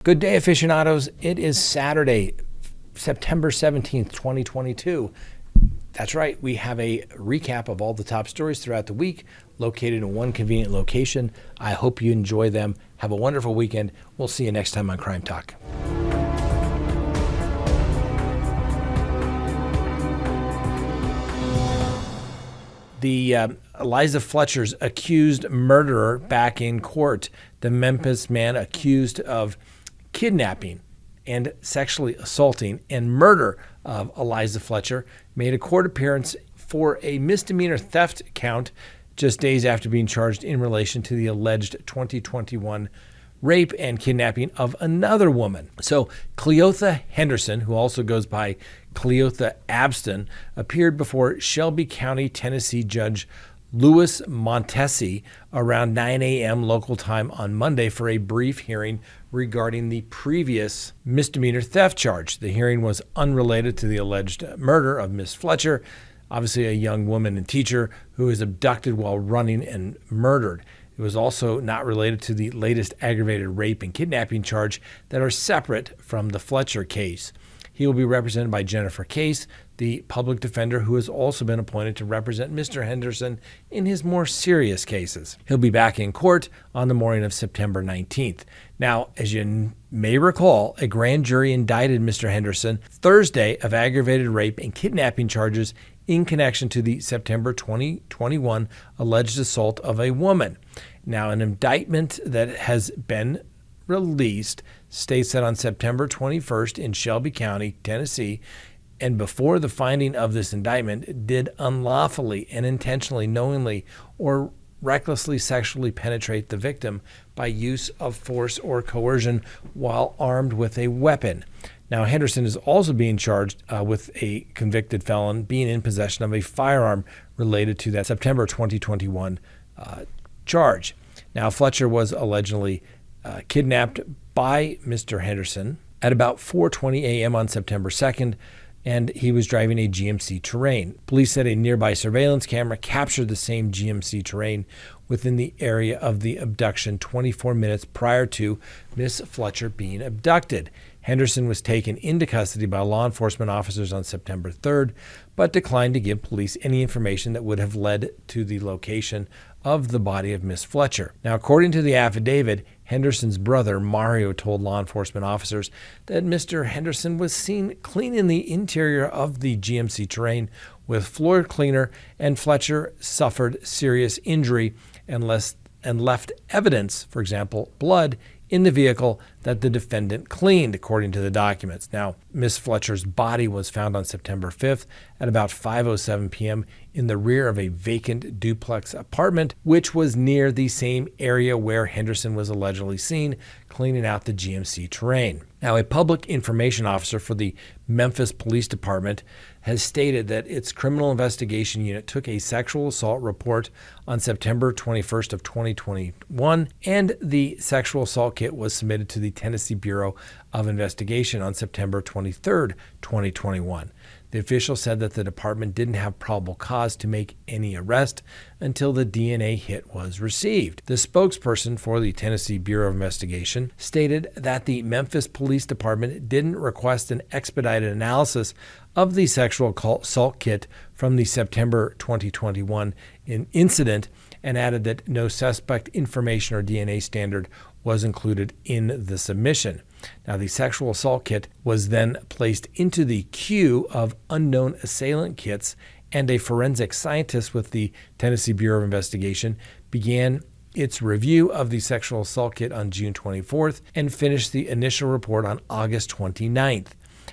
Good day, aficionados. It is Saturday, September 17th, 2022. That's right. We have a recap of all the top stories throughout the week located in one convenient location. I hope you enjoy them. Have a wonderful weekend. We'll see you next time on Crime Talk. The Eliza Fletcher's accused murderer back in court. The Memphis man accused of kidnapping and sexually assaulting and murder of Eliza Fletcher made a court appearance for a misdemeanor theft count just days after being charged in relation to the alleged 2021 rape and kidnapping of another woman. So Cleotha Henderson, who also goes by Cleotha Abston, appeared before Shelby County, Tennessee Judge Louis Montesi around 9 a.m. local time on Monday for a brief hearing regarding the previous misdemeanor theft charge. The hearing was unrelated to the alleged murder of Miss Fletcher, obviously a young woman and teacher who was abducted while running and murdered. It was also not related to the latest aggravated rape and kidnapping charge that are separate from the Fletcher case. He will be represented by Jennifer Case, the public defender who has also been appointed to represent Mr. Henderson in his more serious cases. He'll be back in court on the morning of September 19th. Now, as you may recall, a grand jury indicted Mr. Henderson Thursday of aggravated rape and kidnapping charges in connection to the September 2021 alleged assault of a woman. Now, an indictment that has been released states that on September 21st in Shelby County, Tennessee, and before the finding of this indictment, did unlawfully and intentionally, knowingly, or recklessly sexually penetrate the victim by use of force or coercion while armed with a weapon. Now, Henderson is also being charged with a convicted felon being in possession of a firearm related to that September 2021 charge. Now, Fletcher was allegedly kidnapped by Mr. Henderson at about 4:20 a.m. on September 2nd, and he was driving a GMC Terrain. Police said a nearby surveillance camera captured the same GMC Terrain within the area of the abduction 24 minutes prior to Miss Fletcher being abducted. Henderson was taken into custody by law enforcement officers on September 3rd, but declined to give police any information that would have led to the location of the body of Miss Fletcher. Now, according to the affidavit, Henderson's brother, Mario, told law enforcement officers that Mr. Henderson was seen cleaning the interior of the GMC Terrain with floor cleaner, and Fletcher suffered serious injury and left evidence, for example, blood, in the vehicle that the defendant cleaned, according to the documents. Now, Miss Fletcher's body was found on September 5th at about 5:07 p.m. in the rear of a vacant duplex apartment, which was near the same area where Henderson was allegedly seen cleaning out the GMC Terrain. Now, a public information officer for the Memphis Police Department has stated that its criminal investigation unit took a sexual assault report on September 21st of 2021, and the sexual assault kit was submitted to the Tennessee Bureau of Investigation on September 23rd, 2021. The official said that the department didn't have probable cause to make any arrest until the DNA hit was received. The spokesperson for the Tennessee Bureau of Investigation stated that the Memphis Police Department didn't request an expedited analysis of the sexual assault kit from the September 2021 incident, and added that no suspect information or DNA standard was included in the submission. Now, the sexual assault kit was then placed into the queue of unknown assailant kits, and a forensic scientist with the Tennessee Bureau of Investigation began its review of the sexual assault kit on June 24th and finished the initial report on August 29th.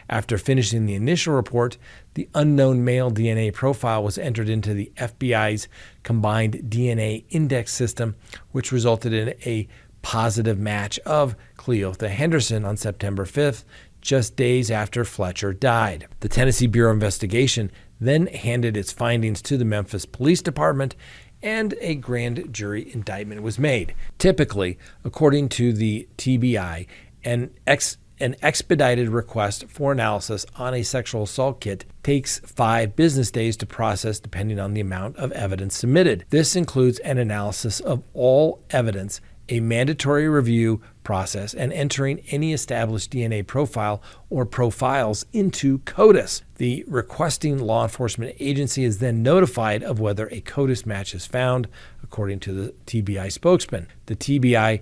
After finishing the initial report, the unknown male DNA profile was entered into the FBI's combined DNA index system, which resulted in a positive match of Cleotha Henderson on September 5th, just days after Fletcher died. The Tennessee Bureau of Investigation then handed its findings to the Memphis Police Department, and a grand jury indictment was made. Typically, according to the TBI, an expedited request for analysis on a sexual assault kit takes 5 business days to process, depending on the amount of evidence submitted. This includes an analysis of all evidence a mandatory review process and entering any established DNA profile or profiles into CODIS. The requesting law enforcement agency is then notified of whether a CODIS match is found, according to the TBI spokesman. The TBI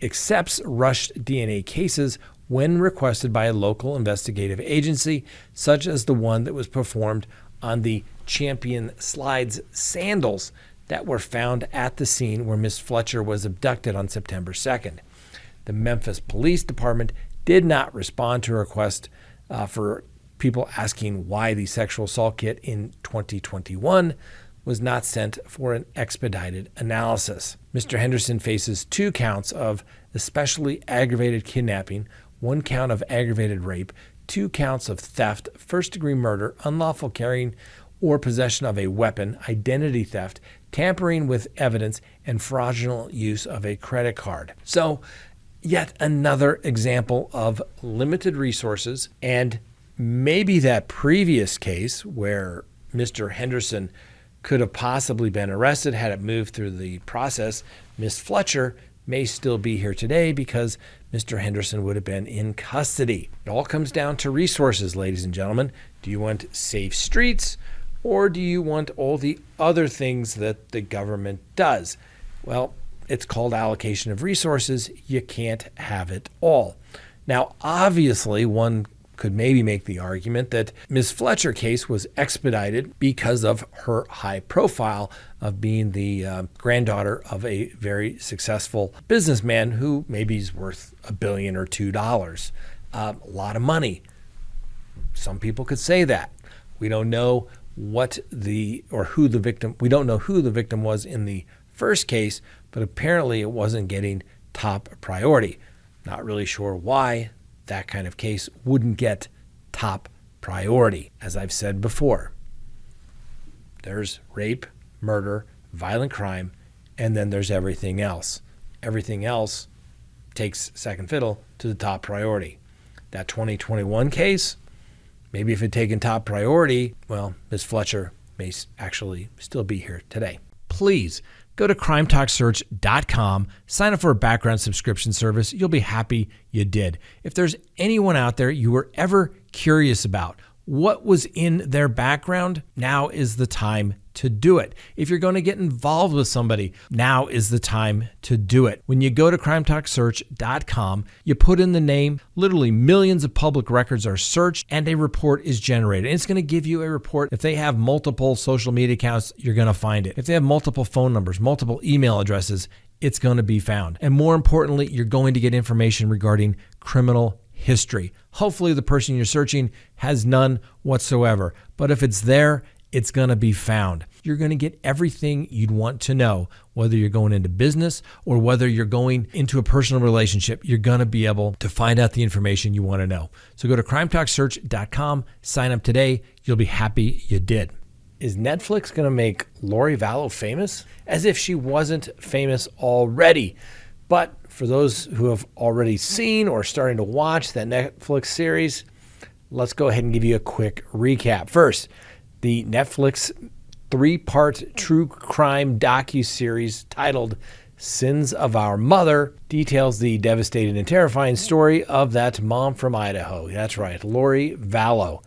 accepts rushed DNA cases when requested by a local investigative agency, such as the one that was performed on the Champion Slides sandals that were found at the scene where Miss Fletcher was abducted on September 2nd. The Memphis Police Department did not respond to a request for people asking why the sexual assault kit in 2021 was not sent for an expedited analysis. Mr. Henderson faces 2 counts of especially aggravated kidnapping, 1 count of aggravated rape, 2 counts of theft, first-degree murder, unlawful carrying or possession of a weapon, identity theft, tampering with evidence, and fraudulent use of a credit card. So, yet another example of limited resources, and maybe that previous case where Mr. Henderson could have possibly been arrested had it moved through the process, Miss Fletcher may still be here today because Mr. Henderson would have been in custody. It all comes down to resources, ladies and gentlemen. Do you want safe streets, or do you want all the other things that the government does? Well, it's called allocation of resources. You can't have it all. Now, obviously, one could maybe make the argument that Ms. Fletcher case was expedited because of her high profile of being the granddaughter of a very successful businessman who maybe is worth $1 billion or $2. A lot of money. Some people could say that. We don't know we don't know who the victim was in the first case, but apparently it wasn't getting top priority. Not really sure why that kind of case wouldn't get top priority. As I've said before, there's rape, murder, violent crime, and then there's everything else. Everything else takes second fiddle to the top priority. That 2021 case, maybe if it had taken top priority, well, Ms. Fletcher may actually still be here today. Please go to crimetalksearch.com, sign up for a background subscription service. You'll be happy you did. If there's anyone out there you were ever curious about what was in their background, now is the time to do it. If you're going to get involved with somebody, now is the time to do it. When you go to crimetalksearch.com, you put in the name, literally millions of public records are searched, and a report is generated. And it's going to give you a report. If they have multiple social media accounts, you're going to find it. If they have multiple phone numbers, multiple email addresses, it's going to be found. And more importantly, you're going to get information regarding criminal history. Hopefully the person you're searching has none whatsoever. But if it's there, it's going to be found. You're going to get everything you'd want to know, whether you're going into business or whether you're going into a personal relationship. You're going to be able to find out the information you want to know. So go to crimetalksearch.com, sign up today. You'll be happy you did. Is Netflix going to make Lori Vallow famous? As if she wasn't famous already. But for those who have already seen or starting to watch that Netflix series, let's go ahead and give you a quick recap. First, the Netflix 3-part true crime docuseries titled Sins of Our Mother details the devastating and terrifying story of that mom from Idaho. That's right, Lori Vallow.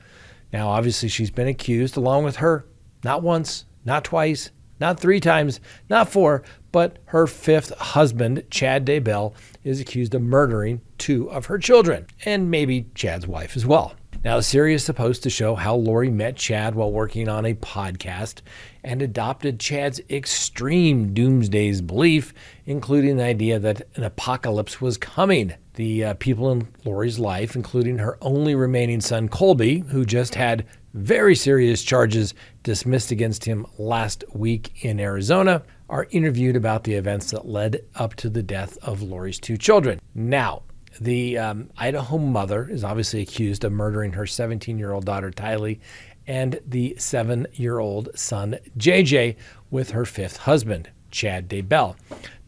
Now, obviously, she's been accused, along with her, not once, not twice, not 3 times, not 4, but her 5th husband, Chad Daybell, is accused of murdering 2 of her children, and maybe Chad's wife as well. Now, the series is supposed to show how Lori met Chad while working on a podcast and adopted Chad's extreme doomsday belief, including the idea that an apocalypse was coming. The people in Lori's life, including her only remaining son, Colby, who just had very serious charges dismissed against him last week in Arizona, are interviewed about the events that led up to the death of Lori's 2 children. Now, the Idaho mother is obviously accused of murdering her 17-year-old daughter, Tylee, and the 7-year-old son, JJ, with her 5th husband, Chad Daybell.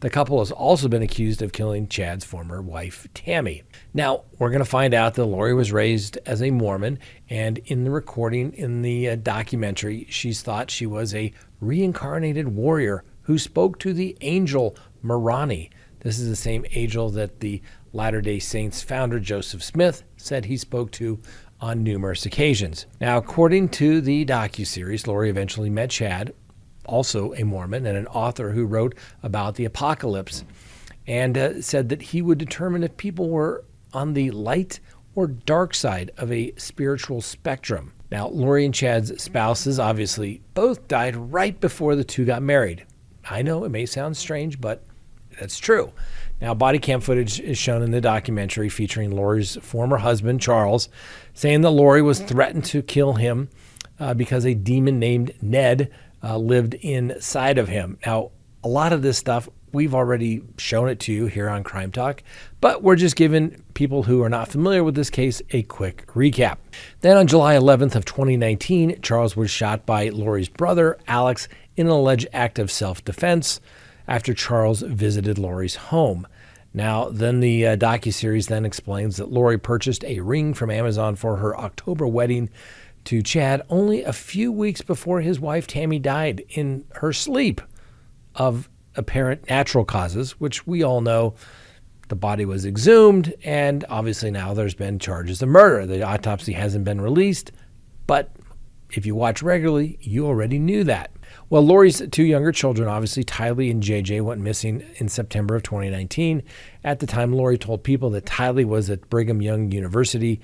The couple has also been accused of killing Chad's former wife, Tammy. Now, we're going to find out that Lori was raised as a Mormon, and in the recording in the documentary, she's thought she was a reincarnated warrior who spoke to the angel Moroni. This is the same angel that the Latter-day Saints founder, Joseph Smith, said he spoke to on numerous occasions. Now, according to the docuseries, Lori eventually met Chad, also a Mormon and an author who wrote about the apocalypse, and said that he would determine if people were on the light or dark side of a spiritual spectrum. Now, Lori and Chad's spouses obviously both died right before the two got married. I know it may sound strange, but that's true. Now, body cam footage is shown in the documentary featuring Lori's former husband, Charles, saying that Lori was threatened to kill him because a demon named Ned lived inside of him. Now, a lot of this stuff, we've already shown it to you here on Crime Talk, but we're just giving people who are not familiar with this case a quick recap. Then on July 11th of 2019, Charles was shot by Lori's brother, Alex, in an alleged act of self-defense after Charles visited Lori's home. Now, then the docuseries then explains that Lori purchased a ring from Amazon for her October wedding to Chad only a few weeks before his wife Tammy died in her sleep of apparent natural causes, which we all know the body was exhumed, and obviously now there's been charges of murder. The autopsy hasn't been released, but if you watch regularly, you already knew that. Well, Lori's two younger children, obviously Tylee and JJ, went missing in September of 2019. At the time, Lori told people that Tylee was at Brigham Young University's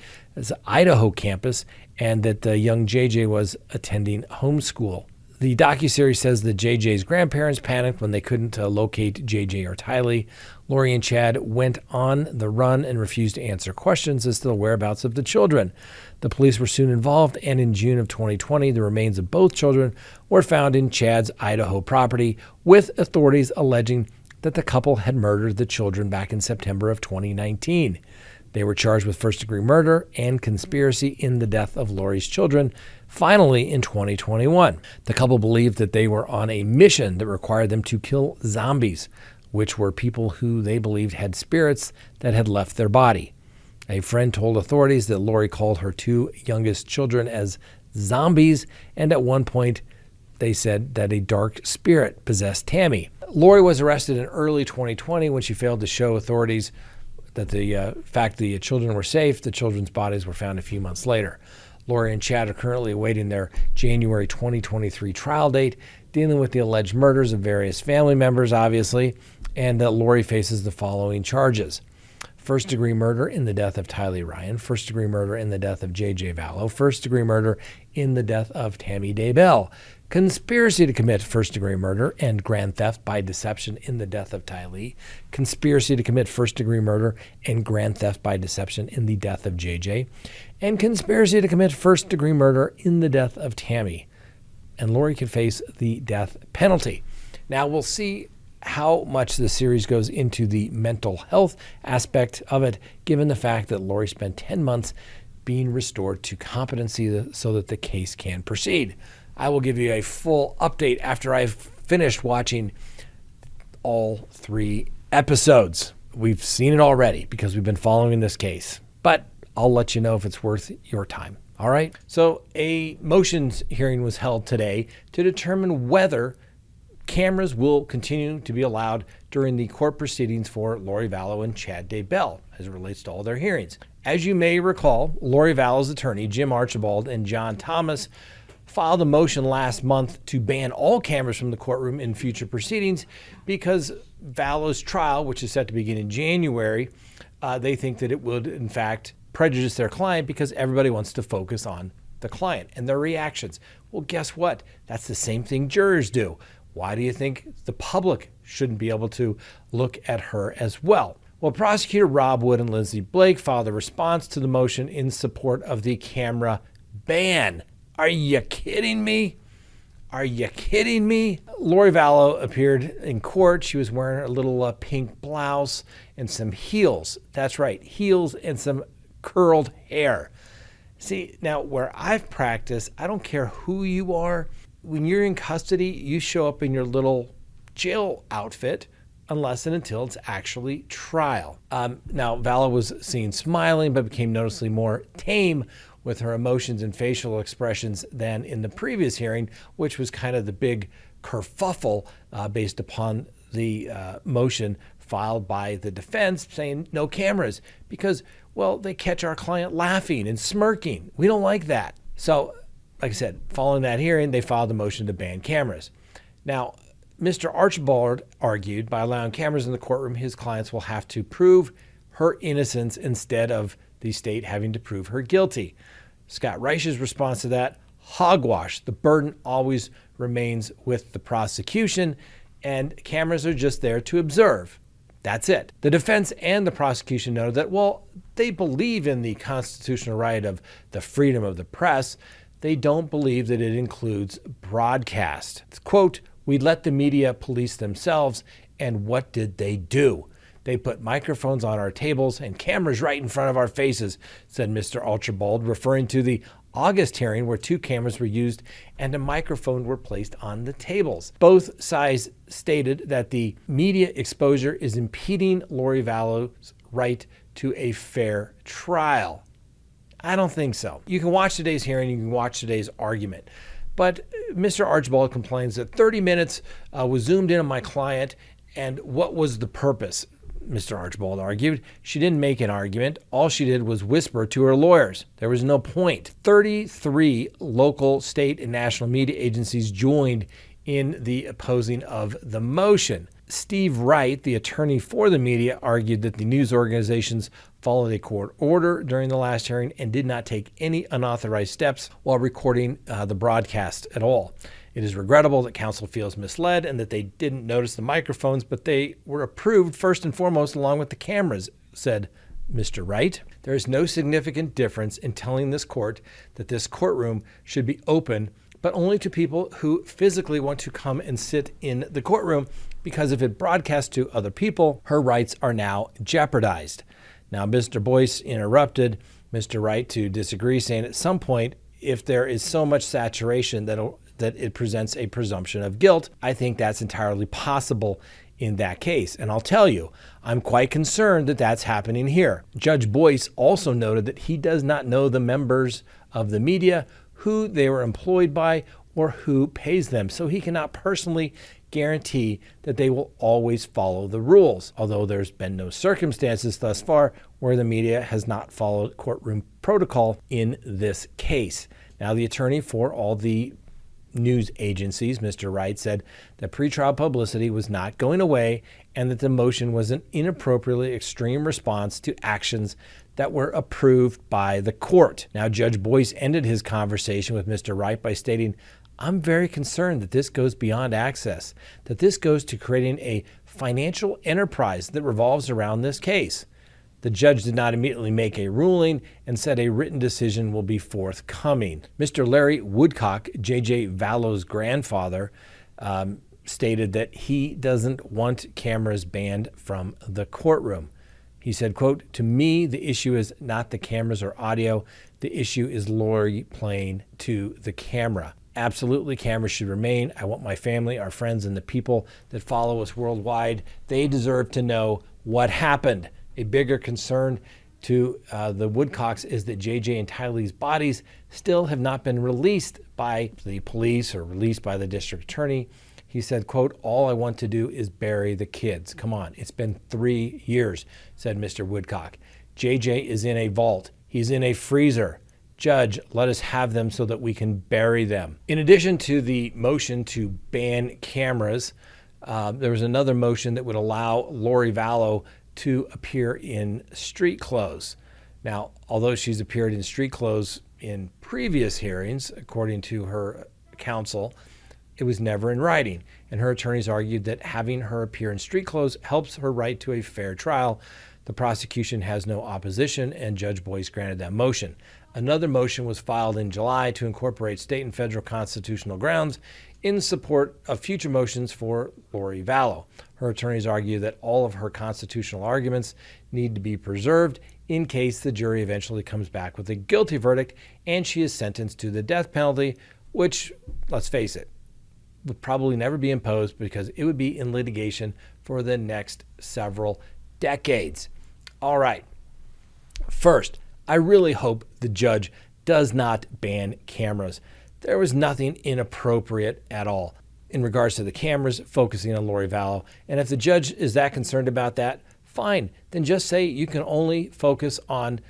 Idaho campus and that young JJ was attending homeschool. The docuseries says that JJ's grandparents panicked when they couldn't locate JJ or Tylee. Lori and Chad went on the run and refused to answer questions as to the whereabouts of the children. The police were soon involved, and in June of 2020, the remains of both children were found in Chad's Idaho property, with authorities alleging that the couple had murdered the children back in September of 2019. They were charged with first-degree murder and conspiracy in the death of Lori's children, finally in 2021. The couple believed that they were on a mission that required them to kill zombies, which were people who they believed had spirits that had left their body. A friend told authorities that Lori called her two youngest children as zombies, and at one point they said that a dark spirit possessed Tammy. Lori was arrested in early 2020 when she failed to show authorities that the children were safe. The children's bodies were found a few months later. Lori and Chad are currently awaiting their January 2023 trial date, dealing with the alleged murders of various family members, obviously, and Lori faces the following charges: first-degree murder in the death of Tylee Ryan, first-degree murder in the death of J.J. Vallow, first-degree murder in the death of Tammy Daybell, conspiracy to commit first-degree murder and grand theft by deception in the death of Tylee, conspiracy to commit first-degree murder and grand theft by deception in the death of J.J., and conspiracy to commit first-degree murder in the death of Tammy. And Lori could face the death penalty. Now, we'll see how much the series goes into the mental health aspect of it, given the fact that Lori spent 10 months being restored to competency so that the case can proceed. I will give you a full update after I've finished watching all 3 episodes. We've seen it already because we've been following this case, but I'll let you know if it's worth your time. All right. So a motions hearing was held today to determine whether cameras will continue to be allowed during the court proceedings for Lori Vallow and Chad Daybell as it relates to all their hearings. As you may recall, Lori Vallow's attorney, Jim Archibald, and John Thomas filed a motion last month to ban all cameras from the courtroom in future proceedings because Vallow's trial, which is set to begin in January, they think that it would, in fact, prejudice their client because everybody wants to focus on the client and their reactions. Well, guess what? That's the same thing jurors do. Why do you think the public shouldn't be able to look at her as well? Well, prosecutor Rob Wood and Lindsay Blake filed a response to the motion in support of the camera ban. Are you kidding me? Are you kidding me? Lori Vallow appeared in court. She was wearing a little pink blouse and some heels. That's right, heels and some curled hair. See, now where I've practiced, I don't care who you are. When you're in custody, you show up in your little jail outfit unless and until it's actually trial. Now, Vallow was seen smiling, but became noticeably more tame with her emotions and facial expressions than in the previous hearing, which was kind of the big kerfuffle based upon the motion filed by the defense saying no cameras because, well, they catch our client laughing and smirking. We don't like that. So, like I said, following that hearing, they filed a motion to ban cameras. Now, Mr. Archibald argued by allowing cameras in the courtroom, his clients will have to prove her innocence instead of the state having to prove her guilty. Scott Reich's response to that, hogwash. The burden always remains with the prosecution, and cameras are just there to observe. That's it. The defense and the prosecution noted that, well, they believe in the constitutional right of the freedom of the press. They don't believe that it includes broadcast. It's, quote, we let the media police themselves, and what did they do? They put microphones on our tables and cameras right in front of our faces, said Mr. Archibald, referring to the August hearing where 2 cameras were used and a microphone were placed on the tables. Both sides stated that the media exposure is impeding Lori Vallow's right to a fair trial. I don't think so. You can watch today's hearing, you can watch today's argument. But Mr. Archibald complains that 30 minutes was zoomed in on my client, and what was the purpose? Mr. Archibald argued. She didn't make an argument. All she did was whisper to her lawyers. There was no point. 33 local, state, and national media agencies joined in the opposing of the motion. Steve Wright, the attorney for the media, argued that the news organizations followed a court order during the last hearing and did not take any unauthorized steps while recording the broadcast at all. It is regrettable that counsel feels misled and that they didn't notice the microphones, but they were approved first and foremost along with the cameras, said Mr. Wright. There is no significant difference in telling this court that this courtroom should be open, but only to people who physically want to come and sit in the courtroom, because if it broadcasts to other people, her rights are now jeopardized. Now, Mr. Boyce interrupted Mr. Wright to disagree, saying at some point, if there is so much saturation that it presents a presumption of guilt, I think that's entirely possible in that case. And I'll tell you, I'm quite concerned that that's happening here. Judge Boyce also noted that he does not know the members of the media, who they were employed by, or who pays them. So he cannot personally guarantee that they will always follow the rules, although there's been no circumstances thus far where the media has not followed courtroom protocol in this case. Now, the attorney for all the news agencies, Mr. Wright, said that pretrial publicity was not going away and that the motion was an inappropriately extreme response to actions that were approved by the court. Now, Judge Boyce ended his conversation with Mr. Wright by stating, I'm very concerned that this goes beyond access, that this goes to creating a financial enterprise that revolves around this case. The judge did not immediately make a ruling and said a written decision will be forthcoming. Mr. Larry Woodcock, J.J. Vallow's grandfather, stated that he doesn't want cameras banned from the courtroom. He said, quote, to me, the issue is not the cameras or audio. The issue is Lori playing to the camera. Absolutely, cameras should remain. I want my family, our friends, and the people that follow us worldwide, they deserve to know what happened. A bigger concern to the Woodcocks is that J.J. and Tylee's bodies still have not been released by the police or released by the district attorney. He said, quote, all I want to do is bury the kids. Come on, it's been 3 years, said Mr. Woodcock. J.J. is in a vault. He's in a freezer. Judge, let us have them so that we can bury them. In addition to the motion to ban cameras, there was another motion that would allow Lori Vallow to appear in street clothes. Now, although she's appeared in street clothes in previous hearings, according to her counsel, it was never in writing. And her attorneys argued that having her appear in street clothes helps her right to a fair trial. The prosecution has no opposition, and Judge Boyce granted that motion. Another motion was filed in July to incorporate state and federal constitutional grounds in support of future motions for Lori Vallow. Her attorneys argue that all of her constitutional arguments need to be preserved in case the jury eventually comes back with a guilty verdict and she is sentenced to the death penalty, which, let's face it, would probably never be imposed because it would be in litigation for the next several decades. All right. First, I really hope the judge does not ban cameras. There was nothing inappropriate at all. in regards to the cameras focusing on Lori Vallow. And if the judge is that concerned about that, fine. Then just say you can only focus on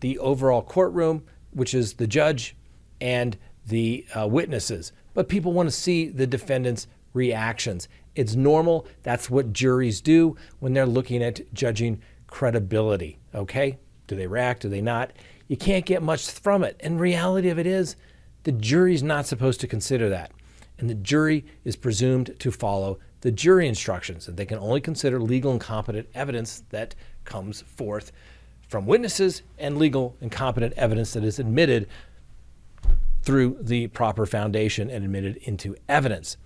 the overall courtroom, which is the judge and the witnesses. But people want to see the defendant's reactions. It's normal. That's what juries do when they're looking at judging credibility. Okay? Do they react? Do they not? You can't get much from it. And reality of it is, the jury's not supposed to consider that. And the jury is presumed to follow the jury instructions. And they can only consider legal and competent evidence that comes forth from witnesses and legal and competent evidence that is admitted through the proper foundation and admitted into evidence.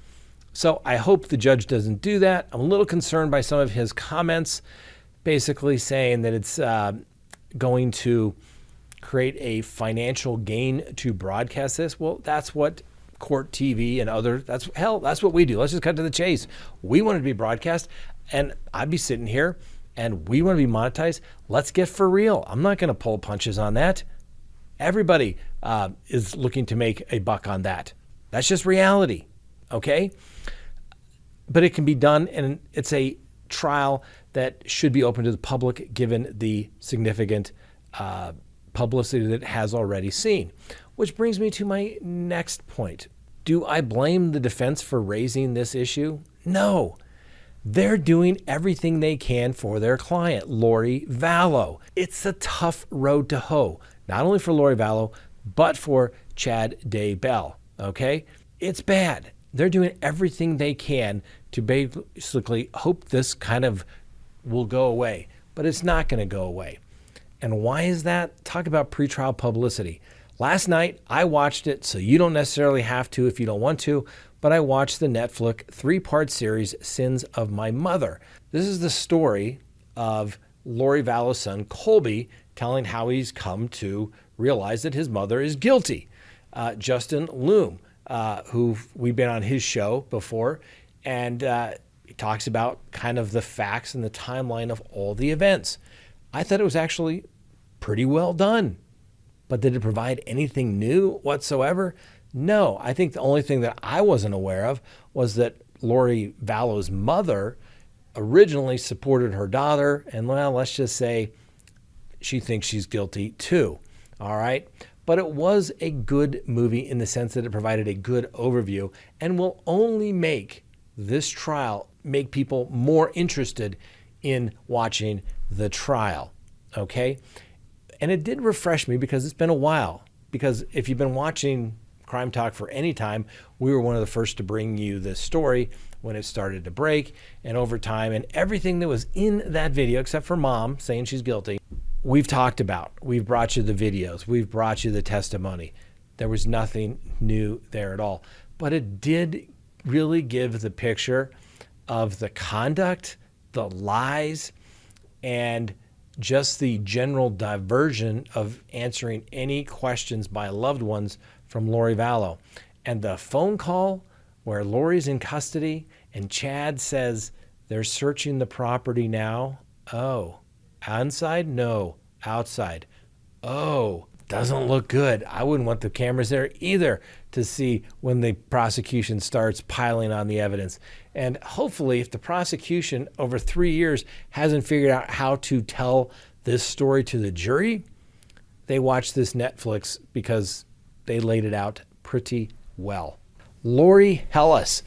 So I hope the judge doesn't do that. I'm a little concerned by some of his comments, basically saying that it's going to create a financial gain to broadcast this. Well, that's what court TV and other, that's what we do. Let's just cut to the chase. We want it to be broadcast, and I'd be sitting here and we want to be monetized. Let's get for real. I'm not going to pull punches on that. Everybody is looking to make a buck on that. That's just reality. Okay. But it can be done, and it's a trial that should be open to the public given the significant publicity that it has already seen. Which brings me to my next point. Do I blame the defense for raising this issue? No. They're doing everything they can for their client, Lori Vallow. It's a tough road to hoe, not only for Lori Vallow, but for Chad Daybell. Okay? It's bad. They're doing everything they can to basically hope this kind of will go away, but it's not going to go away. And why is that? Talk about pretrial publicity. Last night, I watched it, so you don't necessarily have to if you don't want to, but I watched the Netflix 3-part series, Sins of My Mother. This is the story of Lori Vallow's son, Colby, telling how he's come to realize that his mother is guilty. Justin Loom, who we've been on his show before, and he talks about kind of the facts and the timeline of all the events. I thought it was actually pretty well done. But did it provide anything new whatsoever? No. I think the only thing that I wasn't aware of was that Lori Vallow's mother originally supported her daughter, and well, let's just say she thinks she's guilty too. All right? But it was a good movie in the sense that it provided a good overview and will only make this trial make people more interested in watching the trial. Okay? And it did refresh me because it's been a while. Because if you've been watching CrimeTalk for any time, we were one of the first to bring you this story when it started to break. And over time, and everything that was in that video, except for Mom saying she's guilty, we've talked about. We've brought you the videos. We've brought you the testimony. There was nothing new there at all. But it did really give the picture of the conduct, the lies, and just the general diversion of answering any questions by loved ones from Lori Vallow. And the phone call where Lori's in custody and Chad says they're searching the property now. Oh, inside? No. Outside. Oh, doesn't look good. I wouldn't want the cameras there either to see when the prosecution starts piling on the evidence. And hopefully, if the prosecution over 3 years hasn't figured out how to tell this story to the jury, they watch this Netflix because they laid it out pretty well. Lori Hellis.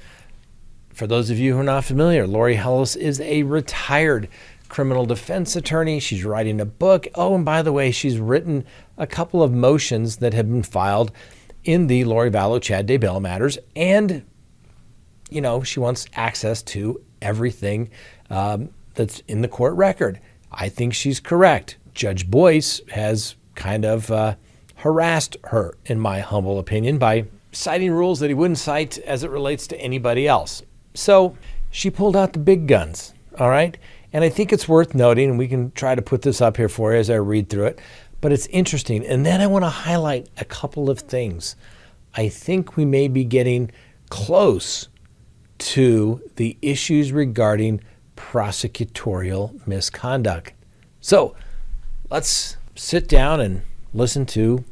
For those of you who are not familiar, Lori Hellis is a retired criminal defense attorney. She's writing a book. Oh, and by the way, she's written a couple of motions that have been filed in the Lori Vallow, Chad Daybell matters. And, you know, she wants access to everything that's in the court record. I think she's correct. Judge Boyce has kind of harassed her, in my humble opinion, by citing rules that he wouldn't cite as it relates to anybody else. So she pulled out the big guns, all right? And I think it's worth noting, and we can try to put this up here for you as I read through it, but it's interesting. And then I want to highlight a couple of things. I think we may be getting close to the issues regarding prosecutorial misconduct. So let's sit down and listen to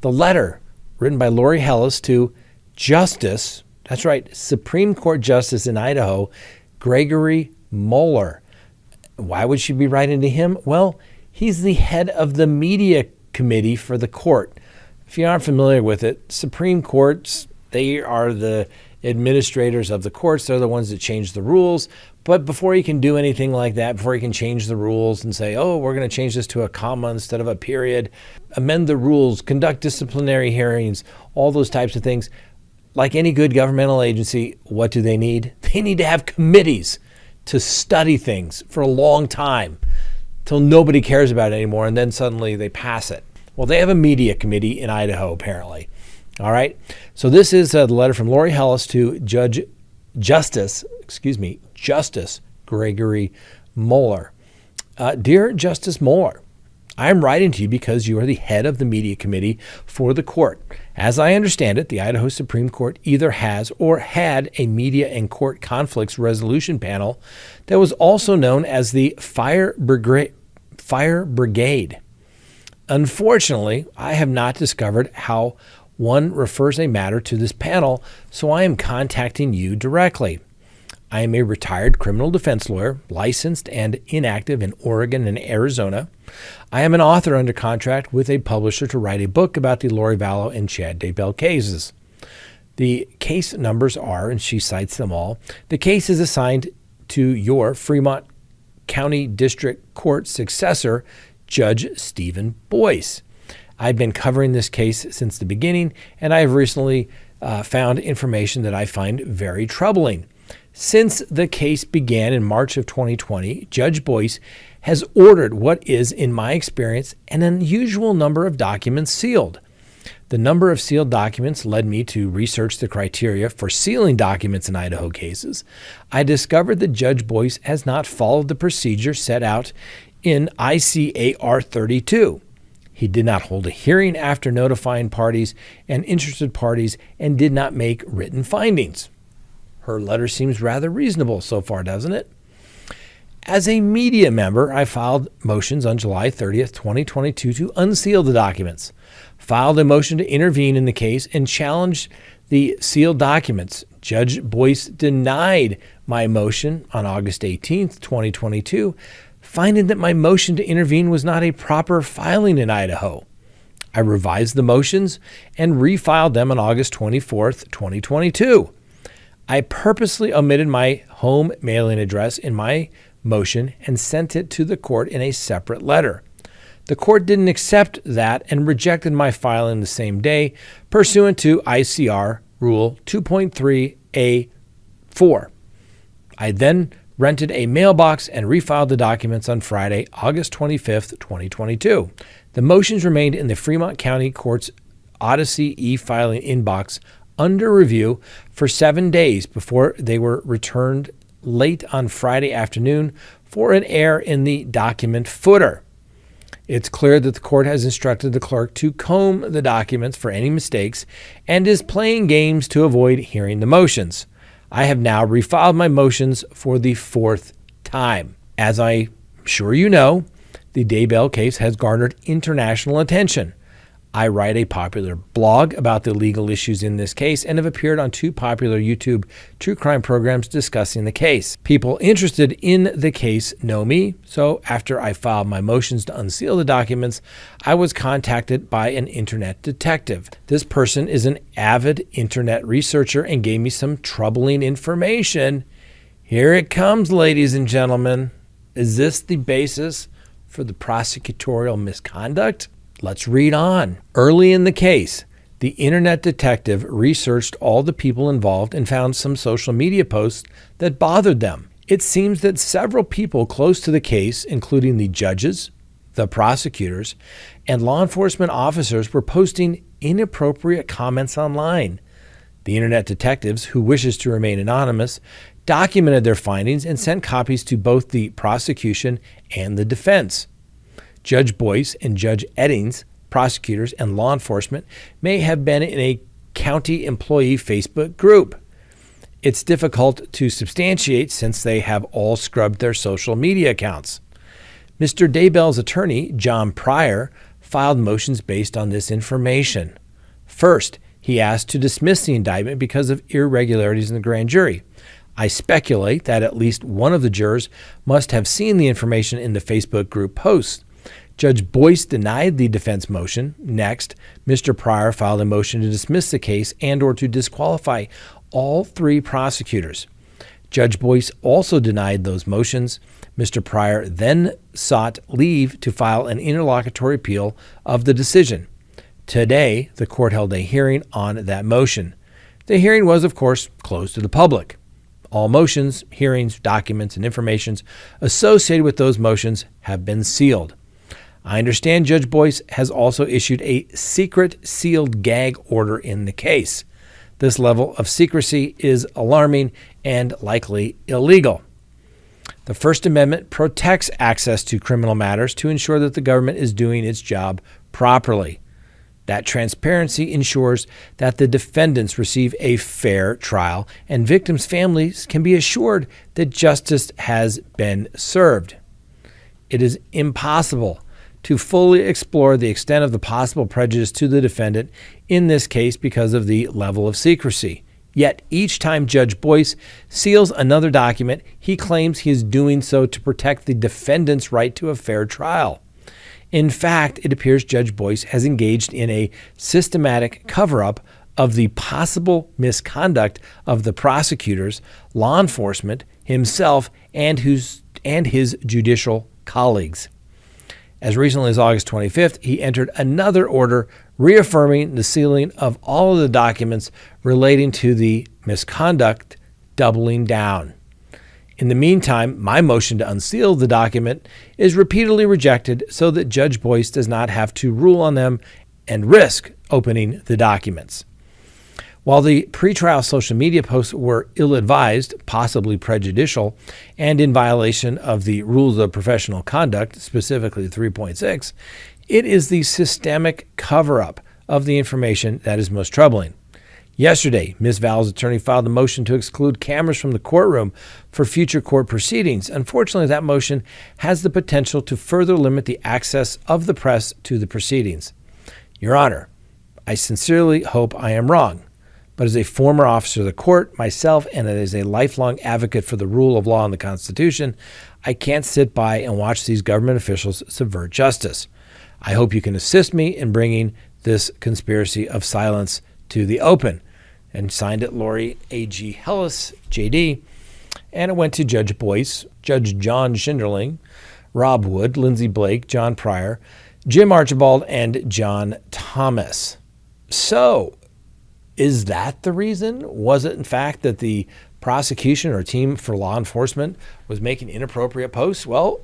the letter written by Lori Hellis to Justice That's right, Supreme Court Justice in Idaho, Gregory Moeller. Why would she be writing to him? Well, he's the head of the media committee for the court. If you aren't familiar with it, Supreme Courts, they are the administrators of the courts. They're the ones that change the rules. But before you can do anything like that, before you can change the rules and say, oh, we're going to change this to a comma instead of a period, amend the rules, conduct disciplinary hearings, all those types of things, like any good governmental agency, what do they need? They need to have committees to study things for a long time till nobody cares about it anymore, and then suddenly they pass it. Well, they have a media committee in Idaho, apparently. All right. So this is the letter from Lori Hellis to Justice Gregory Moeller. Dear Justice Moeller, I am writing to you because you are the head of the media committee for the court. As I understand it, the Idaho Supreme Court either has or had a media and court conflicts resolution panel that was also known as the Fire Brigade. Unfortunately, I have not discovered how one refers a matter to this panel, so I am contacting you directly. I am a retired criminal defense lawyer, licensed and inactive in Oregon and Arizona. I am an author under contract with a publisher to write a book about the Lori Vallow and Chad Daybell cases. The case numbers are, and she cites them all, the case is assigned to your Fremont County District Court successor, Judge Stephen Boyce. I've been covering this case since the beginning, and I have recently found information that I find very troubling. Since the case began in March of 2020, Judge Boyce has ordered what is, in my experience, an unusual number of documents sealed. The number of sealed documents led me to research the criteria for sealing documents in Idaho cases. I discovered that Judge Boyce has not followed the procedure set out in ICAR 32. He did not hold a hearing after notifying parties and interested parties and did not make written findings. Her letter seems rather reasonable so far, doesn't it? As a media member, I filed motions on July 30th, 2022 to unseal the documents, filed a motion to intervene in the case, and challenged the sealed documents. Judge Boyce denied my motion on August 18th, 2022, finding that my motion to intervene was not a proper filing in Idaho. I revised the motions and refiled them on August 24th, 2022. I purposely omitted my home mailing address in my motion and sent it to the court in a separate letter. The court didn't accept that and rejected my filing the same day, pursuant to ICR Rule 2.3A4. I then rented a mailbox and refiled the documents on Friday, August 25th, 2022. The motions remained in the Fremont County Court's Odyssey e-filing inbox under review for 7 days before they were returned late on Friday afternoon for an error in the document footer. It's clear that the court has instructed the clerk to comb the documents for any mistakes and is playing games to avoid hearing the motions. I have now refiled my motions for the 4th time. As I'm sure you know, the Daybell case has garnered international attention. I write a popular blog about the legal issues in this case and have appeared on 2 popular YouTube true crime programs discussing the case. People interested in the case know me, so after I filed my motions to unseal the documents, I was contacted by an internet detective. This person is an avid internet researcher and gave me some troubling information. Here it comes, ladies and gentlemen. Is this the basis for the prosecutorial misconduct? Let's read on. Early in the case, the internet detective researched all the people involved and found some social media posts that bothered them. It seems that several people close to the case, including the judges, the prosecutors, and law enforcement officers, were posting inappropriate comments online. The internet detectives, who wishes to remain anonymous, documented their findings and sent copies to both the prosecution and the defense. Judge Boyce and Judge Eddings, prosecutors and law enforcement, may have been in a county employee Facebook group. It's difficult to substantiate since they have all scrubbed their social media accounts. Mr. Daybell's attorney, John Pryor, filed motions based on this information. First, He asked to dismiss the indictment because of irregularities in the grand jury. I speculate that at least one of the jurors must have seen the information in the Facebook group post. Judge Boyce denied the defense motion. Next, Mr. Pryor filed a motion to dismiss the case and/or to disqualify all three prosecutors. Judge Boyce also denied those motions. Mr. Pryor then sought leave to file an interlocutory appeal of the decision. Today, the court held a hearing on that motion. The hearing was, of course, closed to the public. All motions, hearings, documents, and information associated with those motions have been sealed. I understand Judge Boyce has also issued a secret sealed gag order in the case. This level of secrecy is alarming and likely illegal. The First Amendment protects access to criminal matters to ensure that the government is doing its job properly. That transparency ensures that the defendants receive a fair trial and victims' families can be assured that justice has been served. It is impossible to fully explore the extent of the possible prejudice to the defendant in this case because of the level of secrecy. Yet each time Judge Boyce seals another document, he claims he is doing so to protect the defendant's right to a fair trial. In fact, it appears Judge Boyce has engaged in a systematic cover-up of the possible misconduct of the prosecutors, law enforcement, himself, and his judicial colleagues. As recently as August 25th, he entered another order reaffirming the sealing of all of the documents relating to the misconduct, doubling down. In the meantime, my motion to unseal the document is repeatedly rejected so that Judge Boyce does not have to rule on them and risk opening the documents. While the pretrial social media posts were ill-advised, possibly prejudicial, and in violation of the rules of professional conduct, specifically 3.6, it is the systemic cover-up of the information that is most troubling. Yesterday, Ms. Vallow's attorney filed a motion to exclude cameras from the courtroom for future court proceedings. Unfortunately, that motion has the potential to further limit the access of the press to the proceedings. Your Honor, I sincerely hope I am wrong. But as a former officer of the court, myself, and as a lifelong advocate for the rule of law and the Constitution, I can't sit by and watch these government officials subvert justice. I hope you can assist me in bringing this conspiracy of silence to the open. And signed it Lori A.G. Hellis, J.D., and it went to Judge Boyce, Judge John Schinderling, Rob Wood, Lindsey Blake, John Pryor, Jim Archibald, and John Thomas. So, is that the reason? Was it, in fact, that the prosecution or team for law enforcement was making inappropriate posts? Well,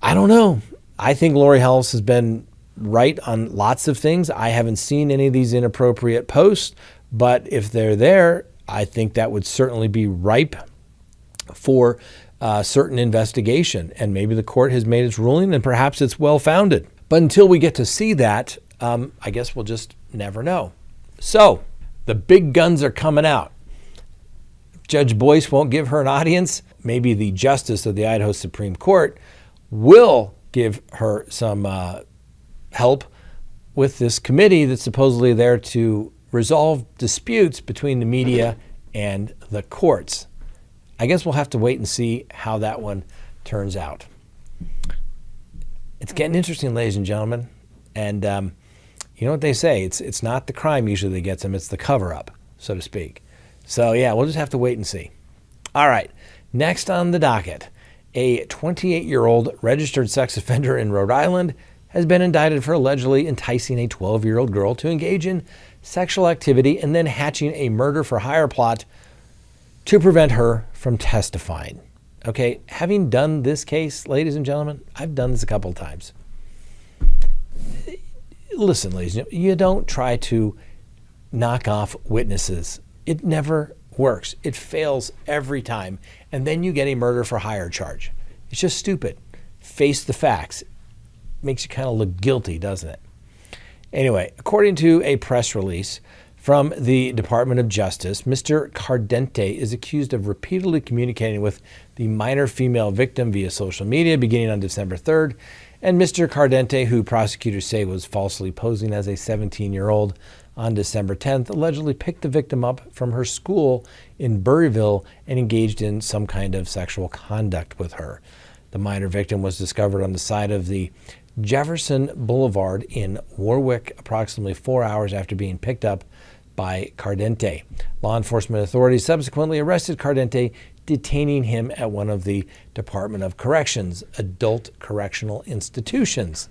I don't know. I think Lori Hellis has been right on lots of things. I haven't seen any of these inappropriate posts, but if they're there, I think that would certainly be ripe for certain investigation. And maybe the court has made its ruling and perhaps it's well-founded. But until we get to see that, I guess we'll just never know. So, the big guns are coming out. Judge Boyce won't give her an audience. Maybe the justice of the Idaho Supreme Court will give her some help with this committee that's supposedly there to resolve disputes between the media and the courts. I guess we'll have to wait and see how that one turns out. It's getting interesting, ladies and gentlemen. And you know what they say, it's not the crime usually that gets them, it's the cover-up, so to speak. So yeah, we'll just have to wait and see. All right, next on the docket, a 28-year-old registered sex offender in Rhode Island has been indicted for allegedly enticing a 12-year-old girl to engage in sexual activity and then hatching a murder-for-hire plot to prevent her from testifying. Okay, having done this case, ladies and gentlemen, I've done this a couple of times. Listen, ladies and gentlemen, you don't try to knock off witnesses. It never works. It fails every time. And then you get a murder-for-hire charge. It's just stupid. Face the facts. Makes you kind of look guilty, doesn't it? Anyway, according to a press release from the Department of Justice, Mr. Cardente is accused of repeatedly communicating with the minor female victim via social media beginning on December 3rd. And Mr. Cardente, who prosecutors say was falsely posing as a 17-year-old, on December 10th, allegedly picked the victim up from her school in Burryville and engaged in some kind of sexual conduct with her. The minor victim was discovered on the side of the Jefferson Boulevard in Warwick approximately 4 hours after being picked up by Cardente. Law enforcement authorities subsequently arrested Cardente, detaining him at one of the Department of Corrections adult correctional institutions.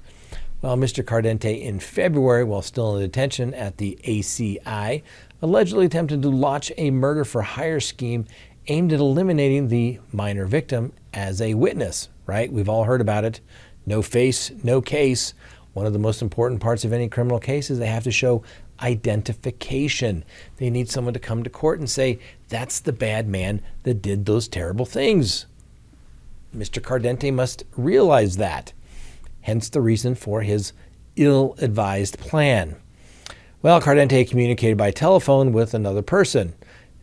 Well, Mr. Cardente in February, while still in detention at the ACI, allegedly attempted to launch a murder-for-hire scheme aimed at eliminating the minor victim as a witness, right? We've all heard about it. No face, no case. One of the most important parts of any criminal case is they have to show identification. They need someone to come to court and say, that's the bad man that did those terrible things. Mr. Cardente must realize that. Hence the reason for his ill-advised plan. Well, Cardente communicated by telephone with another person.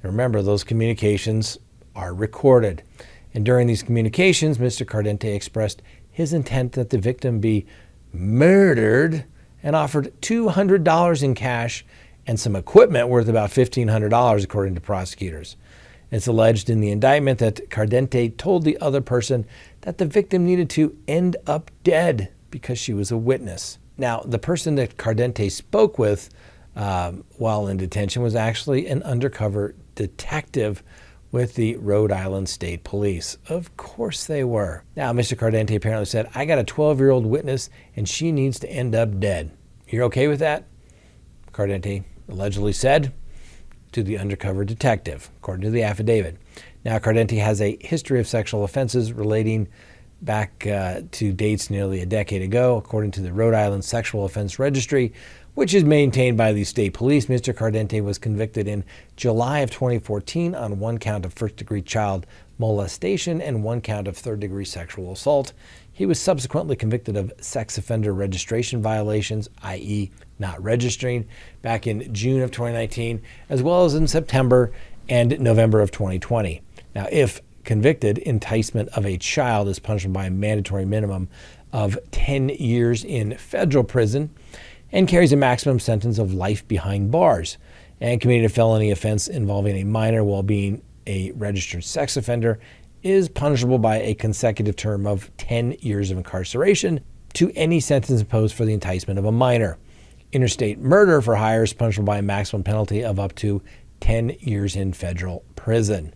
And remember, those communications are recorded. And during these communications, Mr. Cardente expressed his intent that the victim be murdered and offered $200 in cash and some equipment worth about $1,500, according to prosecutors. It's alleged in the indictment that Cardente told the other person that the victim needed to end up dead because she was a witness. Now, the person that Cardente spoke with while in detention was actually an undercover detective with the Rhode Island State Police. Of course they were. Now, Mr. Cardente apparently said, I got a 12-year-old witness and she needs to end up dead. You're okay with that? Cardente allegedly said to the undercover detective, according to the affidavit. Now, Cardente has a history of sexual offenses relating back to dates nearly a decade ago, according to the Rhode Island Sexual Offense Registry, which is maintained by the state police. Mr. Cardente was convicted in July of 2014 on one count of first-degree child molestation and one count of third-degree sexual assault. He was subsequently convicted of sex offender registration violations, i.e. not registering, back in June of 2019, as well as in September and November of 2020. Now, if convicted, enticement of a child is punishable by a mandatory minimum of 10 years in federal prison and carries a maximum sentence of life behind bars. And committing a felony offense involving a minor while being a registered sex offender is punishable by a consecutive term of 10 years of incarceration to any sentence imposed for the enticement of a minor. Interstate murder for hire is punishable by a maximum penalty of up to 10 years in federal prison.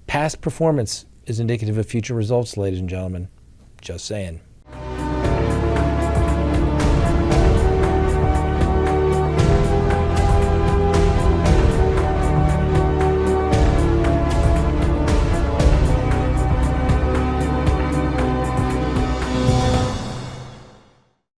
Past performance is indicative of future results, ladies and gentlemen. Just saying.